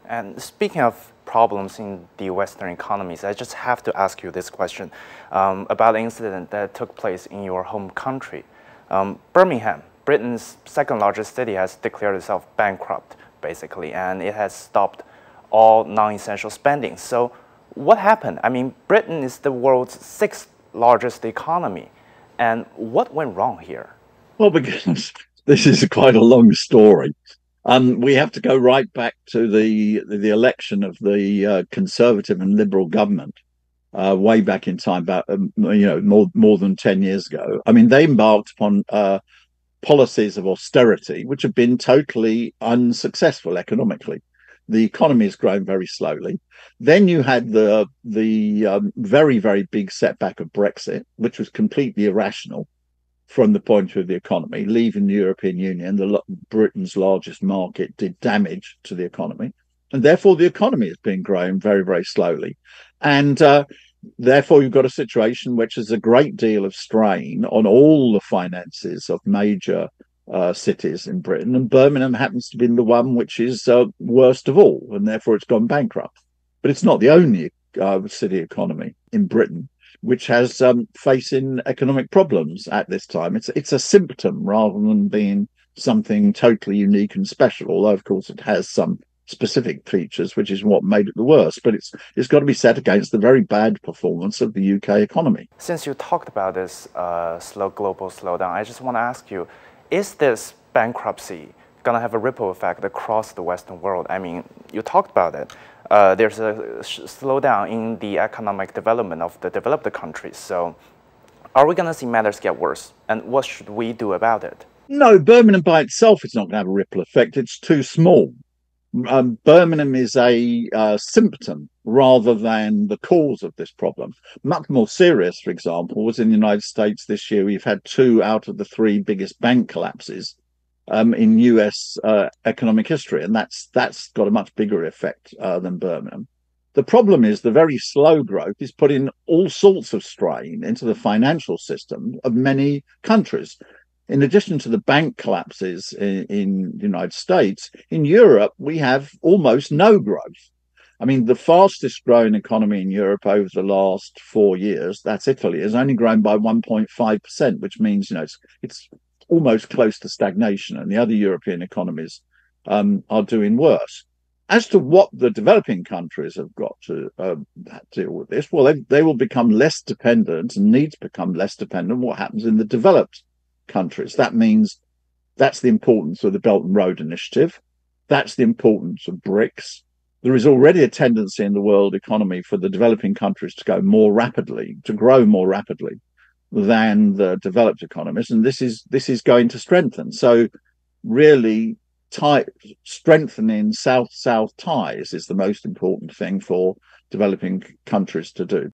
And speaking of problems in the Western economies, I just have to ask you this question about an incident that took place in your home country. Birmingham, Britain's second largest city, has declared itself bankrupt, basically, and it has stopped all non-essential spending. So what happened? I mean, Britain is the world's sixth largest economy. And what went wrong here? Well, because this is quite a long story. We have to go right back to the election of the Conservative and Liberal government way back in time, about more than 10 years ago. I mean, they embarked upon policies of austerity, which have been totally unsuccessful economically. The economy has grown very slowly. Then you had the very, very big setback of Brexit, which was completely irrational from the point of view of the economy. Leaving the European Union, Britain's largest market, did damage to the economy. And therefore, the economy has been growing very, very slowly. And therefore, you've got a situation which is a great deal of strain on all the finances of major cities in Britain. And Birmingham happens to be the one which is worst of all. And therefore, it's gone bankrupt. But it's not the only city economy in Britain which has facing economic problems at this time. It's a symptom rather than being something totally unique and special, although, of course, it has some specific features, which is what made it the worst. But it's got to be set against the very bad performance of the UK economy. Since you talked about this global slowdown, I just want to ask you, is this bankruptcy going to have a ripple effect across the Western world? I mean, you talked about it. There's a slowdown in the economic development of the developed countries. So are we going to see matters get worse? And what should we do about it? No, Birmingham by itself is not going to have a ripple effect. It's too small. Birmingham is a symptom rather than the cause of this problem. Much more serious, for example, was in the United States this year. We've had 2 out of the 3 biggest bank collapses in US economic history, and that's got a much bigger effect than Birmingham. The problem is the very slow growth is putting all sorts of strain into the financial system of many countries. In addition to the bank collapses in the United States, in Europe, we have almost no growth. I mean, the fastest growing economy in Europe over the last 4 years, that's Italy, has only grown by 1.5%, which means, it's almost close to stagnation, and the other European economies are doing worse. As to what the developing countries have got to deal with this, well, they will become less dependent and need to become less dependent on what happens in the developed countries. That means that's the importance of the Belt and Road Initiative. That's the importance of BRICS. There is already a tendency in the world economy for the developing countries to grow more rapidly than the developed economies, and this is going to strengthen. So really strengthening South-South ties is the most important thing for developing countries to do.